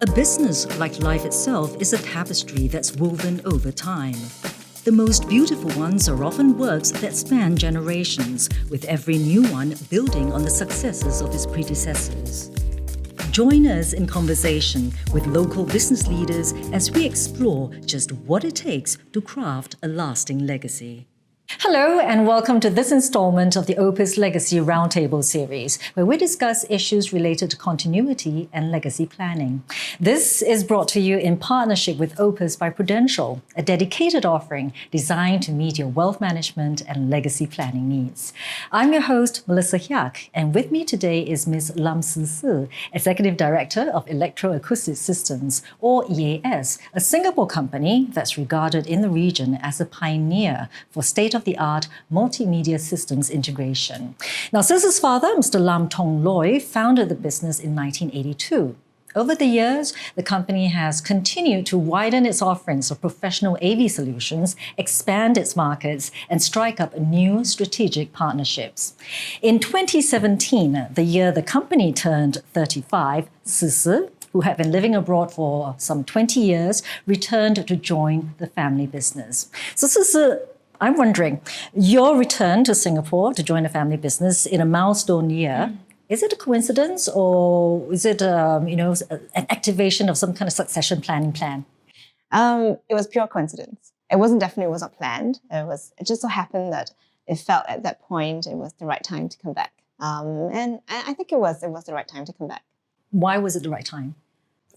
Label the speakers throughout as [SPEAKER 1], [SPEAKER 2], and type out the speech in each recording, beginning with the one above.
[SPEAKER 1] A business, like life itself, is a tapestry that's woven over time. The most beautiful ones are often works that span generations, with every new one building on the successes of its predecessors. Join us in conversation with local business leaders as we explore just what it takes to craft a lasting legacy. Hello and welcome to this installment of the Opus Legacy Roundtable Series, where we discuss issues related to continuity and legacy planning. This is brought to you in partnership with Opus by Prudential, a dedicated offering designed to meet your wealth management and legacy planning needs. I'm your host, Melissa Hyak, and with me today is Ms. Lam Tze Tze, Executive Director of Electro-Acoustics Systems, or EAS, a Singapore company that's regarded in the region as a pioneer for state-of-the-art multimedia systems integration. Now, Tze's father, Mr. Lam Tong Loy, founded the business in 1982. Over the years, the company has continued to widen its offerings of professional AV solutions, expand its markets, and strike up new strategic partnerships. In 2017, the year the company turned 35, Tze, who had been living abroad for some 20 years, returned to join the family business. So Tze, I'm wondering, your return to Singapore to join a family business in a milestone year, is it a coincidence or is it an activation of some kind of succession planning plan?
[SPEAKER 2] It was pure coincidence. It wasn't planned. It just so happened that it felt at that point it was the right time to come back. And I think it was the right time to come back.
[SPEAKER 1] Why was it the right time?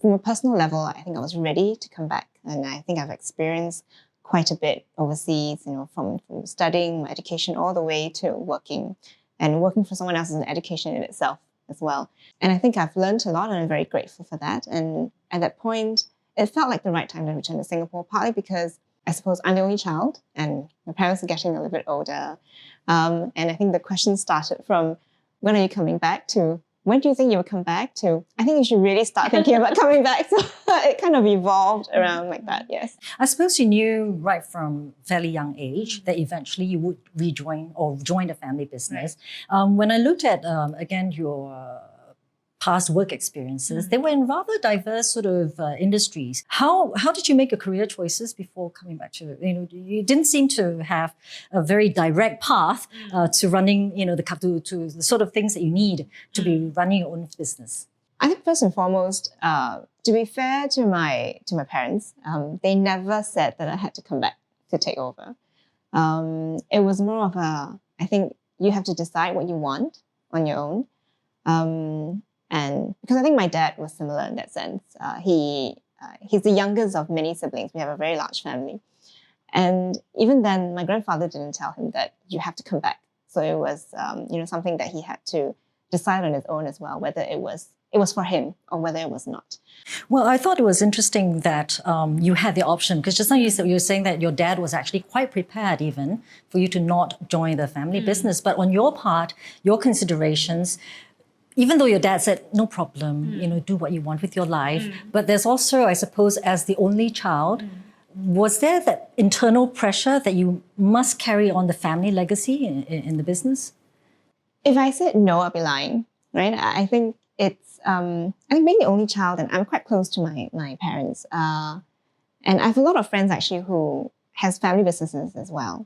[SPEAKER 2] From a personal level, I think I was ready to come back. And I think I've experienced quite a bit overseas, from studying my education all the way to working. And working for someone else is an education in itself as well. And I think I've learned a lot and I'm very grateful for that. And at that point, it felt like the right time to return to Singapore, partly because I suppose I'm the only child and my parents are getting a little bit older. And I think the question started from, when are you coming back, to when do you think you'll come back, to I think you should really start thinking about coming back. So it kind of evolved around like that, yes.
[SPEAKER 1] I suppose you knew right from fairly young age that eventually you would rejoin or join a family business. Right. When I looked at, again, your past work experiences, they were in rather diverse sort of industries. How did you make your career choices before coming back to, you didn't seem to have a very direct path to running, to the sort of things that you need to be running your own business?
[SPEAKER 2] I think first and foremost, to be fair to my parents, they never said that I had to come back to take over. It was more of I think you have to decide what you want on your own. And because I think my dad was similar in that sense. He's the youngest of many siblings. We have a very large family. And even then, my grandfather didn't tell him that you have to come back. So it was, something that he had to decide on his own as well, whether it was for him or whether it was not.
[SPEAKER 1] Well, I thought it was interesting that you had the option, because just now you were saying that your dad was actually quite prepared even for you to not join the family business. But on your part, your considerations, even though your dad said, no problem, do what you want with your life. But there's also, I suppose, as the only child, was there that internal pressure that you must carry on the family legacy in the business?
[SPEAKER 2] If I said no, I'd be lying, right? I think it's, I think being the only child, and I'm quite close to my parents. And I have a lot of friends actually who has family businesses as well.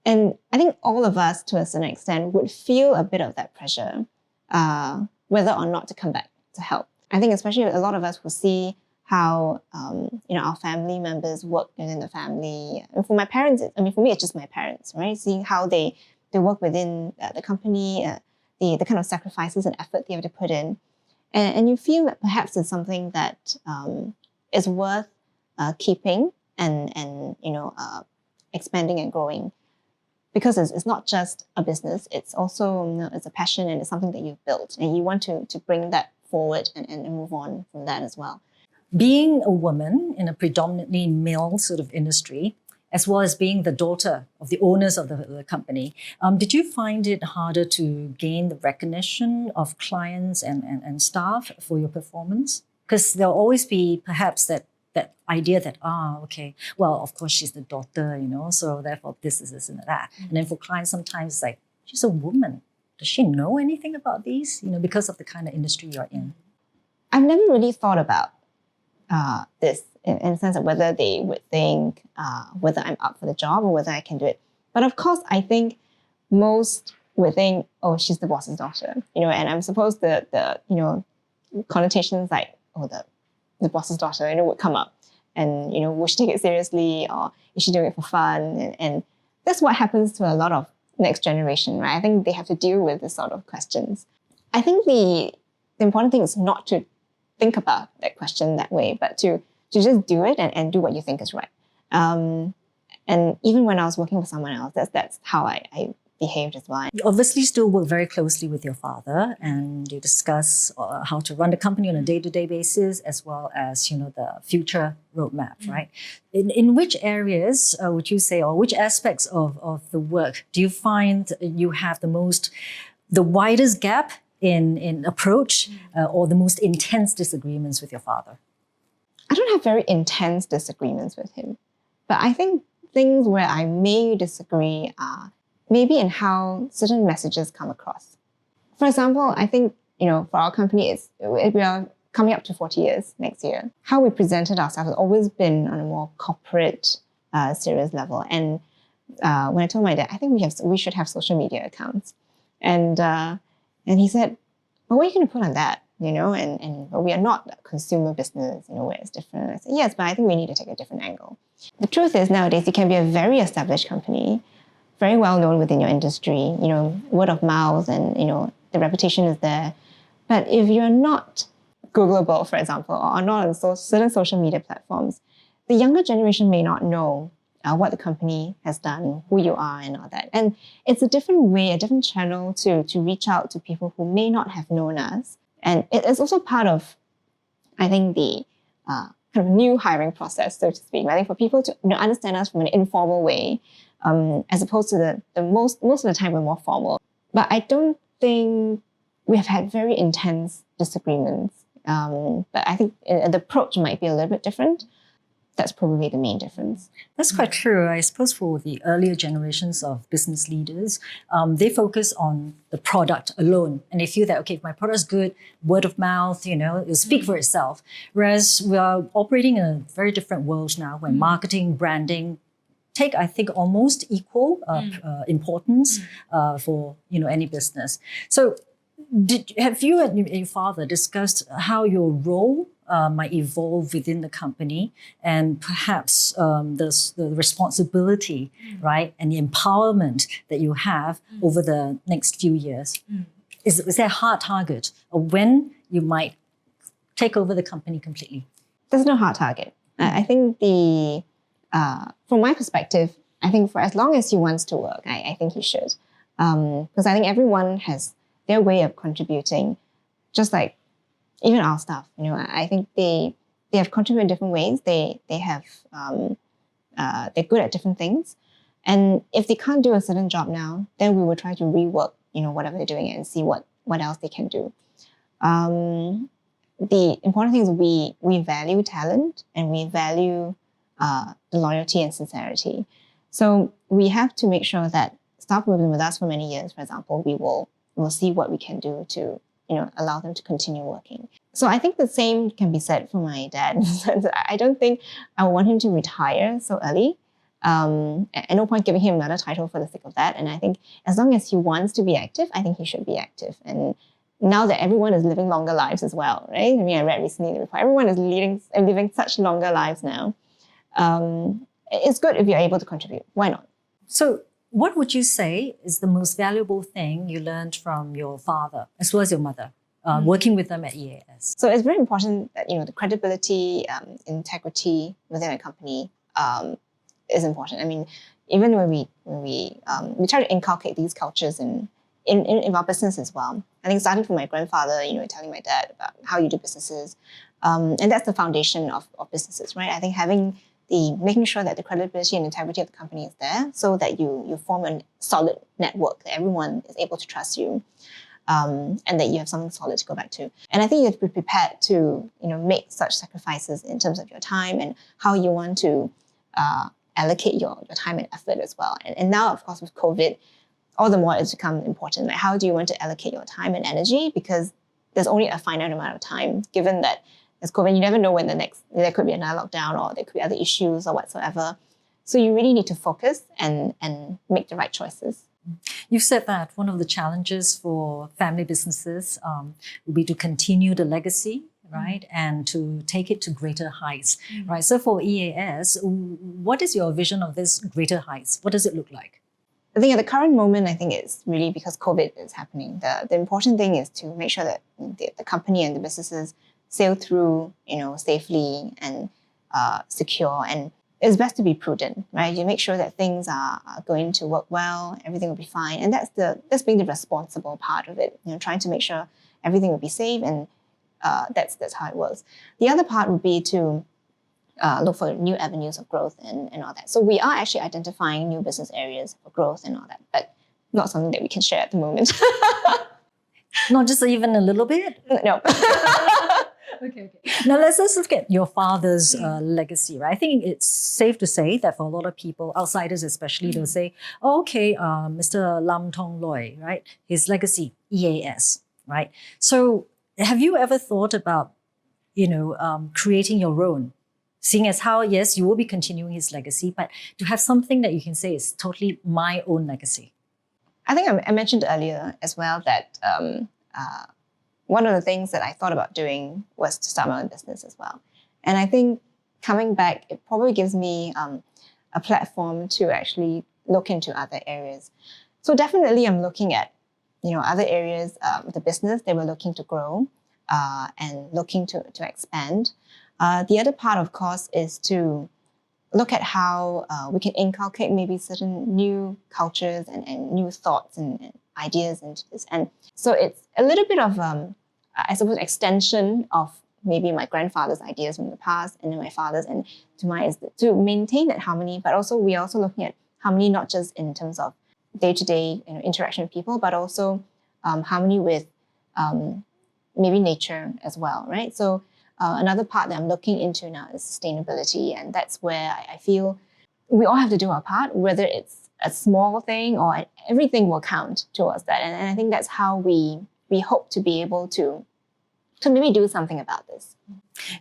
[SPEAKER 2] And I think all of us, to a certain extent, would feel a bit of that pressure, whether or not to come back to help. I think especially a lot of us will see how our family members work within the family. And for my parents, for me, it's just my parents, right? Seeing how they work within the company, the kind of sacrifices and effort they have to put in. And you feel that perhaps it's something that is worth keeping and expanding and growing. Because it's not just a business, it's also it's a passion and it's something that you've built. And you want to bring that forward and move on from that as well.
[SPEAKER 1] Being a woman in a predominantly male sort of industry, as well as being the daughter of the owners of the company, did you find it harder to gain the recognition of clients and staff for your performance? Because there'll always be perhaps that idea that, well, of course she's the daughter, so therefore this and that. And then for clients, sometimes it's like, she's a woman. Does she know anything about these? Because of the kind of industry you're in.
[SPEAKER 2] I've never really thought about this in the sense of whether they would think whether I'm up for the job or whether I can do it. But of course, I think most would think, oh, she's the boss's daughter, and I'm supposed the connotations like, oh, the boss's daughter, would come up. And, will she take it seriously, or is she doing it for fun? And that's what happens to a lot of next generation, right? I think they have to deal with this sort of questions. I think the important thing is not to think about that question that way, but to just do it and do what you think is right. And even when I was working with someone else, that's how I behaved as well.
[SPEAKER 1] You obviously still work very closely with your father, and you discuss how to run the company on a day-to-day basis, as well as the future roadmap, right? In which areas would you say, or which aspects of the work do you find you have the widest gap in approach, or the most intense disagreements with your father?
[SPEAKER 2] I don't have very intense disagreements with him, but I think things where I may disagree are maybe in how certain messages come across. For example, I think, for our company, we are coming up to 40 years next year. How we presented ourselves has always been on a more corporate, serious level. And when I told my dad, I think we should have social media accounts. And he said, well, what are you going to put on that? But we are not a consumer business, where it's different. I said, yes, but I think we need to take a different angle. The truth is, nowadays, you can be a very established company, very well known within your industry, word of mouth, and, the reputation is there. But if you're not Googleable, for example, or not on certain social media platforms, the younger generation may not know what the company has done, who you are, and all that. And it's a different way, a different channel to reach out to people who may not have known us. And it is also part of, I think, the kind of new hiring process, so to speak. I think for people to understand us from an informal way, as opposed to the most of the time we're more formal. But I don't think we have had very intense disagreements. But I think the approach might be a little bit different. That's probably the main difference.
[SPEAKER 1] That's quite true. I suppose for the earlier generations of business leaders, they focus on the product alone. And they feel that, okay, if my product's good, word of mouth, it'll speak for itself. Whereas we are operating in a very different world now when marketing, branding, take, I think, almost equal importance for any business. So have you and your father discussed how your role might evolve within the company, and perhaps the responsibility, right, and the empowerment that you have over the next few years? Is there a hard target of when you might take over the company completely?
[SPEAKER 2] There's no hard target. I think from my perspective, I think for as long as he wants to work, I think he should. Because I think everyone has their way of contributing, just like even our staff. I think they have contributed in different ways. They have they're good at different things, and if they can't do a certain job now, then we will try to rework whatever they're doing and see what else they can do. The important thing is we value talent, and we value the loyalty and sincerity. So we have to make sure that staff who have been with us for many years, for example, we'll see what we can do to allow them to continue working. So I think the same can be said for my dad. I don't think I want him to retire so early. At no point giving him another title for the sake of that. And I think as long as he wants to be active, I think he should be active. And now that everyone is living longer lives as well, right? I read recently the report, everyone is living such longer lives now. It's good if you're able to contribute. Why not? So
[SPEAKER 1] what would you say is the most valuable thing you learned from your father as well as your mother, working with them at EAS? So
[SPEAKER 2] it's very important that the credibility, integrity within a company is important. I mean, even when we try to inculcate these cultures in our business as well. I think starting from my grandfather, telling my dad about how you do businesses, and that's the foundation of businesses, right? I think making sure that the credibility and integrity of the company is there, so that you form a solid network, that everyone is able to trust you, and that you have something solid to go back to. And I think you have to be prepared to make such sacrifices in terms of your time and how you want to allocate your time and effort as well. And now, of course, with COVID, all the more it's become important. Like, how do you want to allocate your time and energy? Because there's only a finite amount of time, given that there's COVID. You never know when there could be another lockdown or there could be other issues or whatsoever. So you really need to focus and make the right choices.
[SPEAKER 1] You said that one of the challenges for family businesses would be to continue the legacy, right? And to take it to greater heights, right? So for EAS, what is your vision of this greater heights? What does it look like?
[SPEAKER 2] I think at the current moment, I think it's really because COVID is happening. The important thing is to make sure that the company and the businesses sail through, safely and secure. And it's best to be prudent, right? You make sure that things are going to work well, everything will be fine. And that's being the responsible part of it, trying to make sure everything will be safe, and that's how it works. The other part would be to look for new avenues of growth and all that. So we are actually identifying new business areas for growth and all that, but not something that we can share at the moment.
[SPEAKER 1] Not just even a little bit?
[SPEAKER 2] No.
[SPEAKER 1] Okay. Now let's look at your father's legacy, right? I think it's safe to say that for a lot of people, outsiders especially, they'll say, Mr. Lam Tong Loy, right? His legacy, EAS, right? So have you ever thought about, creating your own? Seeing as how, yes, you will be continuing his legacy, but to have something that you can say is totally my own legacy.
[SPEAKER 2] I think I mentioned earlier as well that one of the things that I thought about doing was to start my own business as well. And I think coming back, it probably gives me a platform to actually look into other areas. So definitely I'm looking at, other areas of the business that we're looking to grow and looking to expand. The other part, of course, is to look at how we can inculcate maybe certain new cultures and new thoughts and ideas into this. And so it's a little bit of, I suppose, extension of maybe my grandfather's ideas from the past and then my father's, and to mine is to maintain that harmony. But also we're also looking at harmony not just in terms of day-to-day interaction with people, but also harmony with maybe nature as well, right? So another part that I'm looking into now is sustainability, and that's where I feel we all have to do our part, whether it's a small thing or everything will count towards that. And I think that's how we hope to be able to maybe do something about this.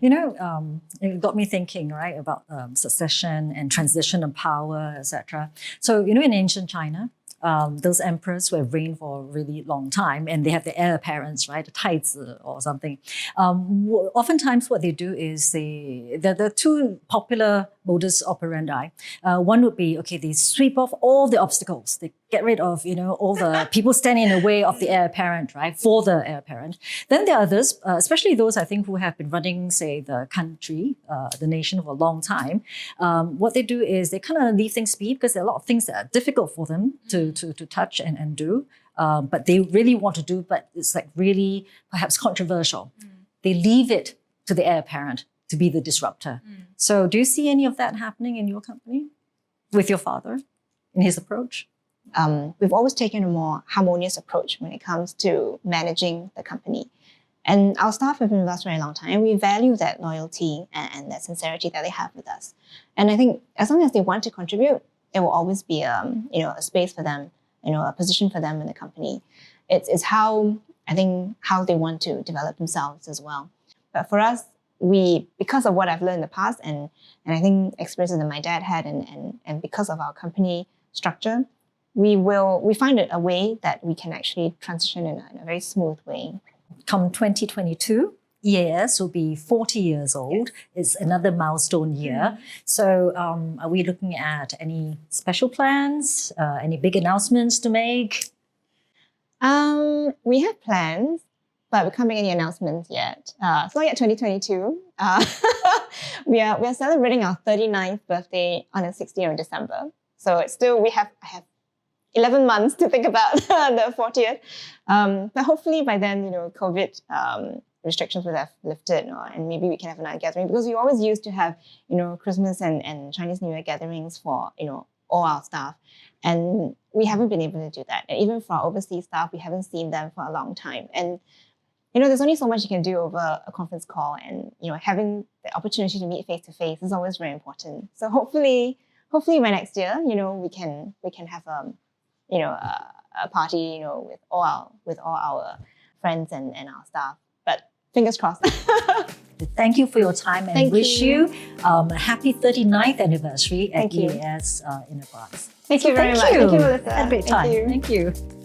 [SPEAKER 1] It got me thinking, right, about succession and transition of power, etc. So, in ancient China, those emperors who have reigned for a really long time, and they have the heir apparents, right, the Tze Tze or something. Oftentimes what they do is the two popular modus operandi. One would be, they sweep off all the obstacles. They get rid of, all the people standing in the way of the heir apparent, right, for the heir apparent. Then there are others, especially those, I think, who have been running, say, the country, the nation for a long time. What they do is they kind of leave things be, because there are a lot of things that are difficult for them to touch and do, but they really want to do, but it's like really perhaps controversial. They leave it to the heir apparent to be the disruptor. So do you see any of that happening in your company with your father in his approach?
[SPEAKER 2] We've always taken a more harmonious approach when it comes to managing the company. And our staff have been with us for a long time, and we value that loyalty and that sincerity that they have with us. And I think as long as they want to contribute, there will always be a space for them, a position for them in the company. It's how they want to develop themselves as well. But for us, because of what I've learned in the past and I think experiences that my dad had and because of our company structure, we find a way that we can actually transition in a very smooth way.
[SPEAKER 1] Come 2022, EAS will be 40 years old. It's another milestone year. So are we looking at any special plans, any big announcements to make?
[SPEAKER 2] We have plans, but we can't make any announcements yet. It's not yet 2022. We are celebrating our 39th birthday on the 16th of December. So it's still, I have 11 months to think about the 40th. But hopefully by then, COVID restrictions would have lifted, and maybe we can have another gathering, because we always used to have, Christmas and Chinese New Year gatherings for, all our staff. And we haven't been able to do that. And even for our overseas staff, we haven't seen them for a long time. And, there's only so much you can do over a conference call, and, having the opportunity to meet face to face is always very important. So hopefully by next year, we can have a party, with all our friends and our staff. But fingers crossed.
[SPEAKER 1] Thank you for your time and
[SPEAKER 2] Thank
[SPEAKER 1] wish
[SPEAKER 2] you.
[SPEAKER 1] you a happy 39th anniversary at
[SPEAKER 2] Thank you.
[SPEAKER 1] EAS in advance.
[SPEAKER 2] Thank you very much.
[SPEAKER 1] You.
[SPEAKER 2] Thank you, Melissa.
[SPEAKER 1] Had a great time.
[SPEAKER 2] Thank you.
[SPEAKER 1] Thank you.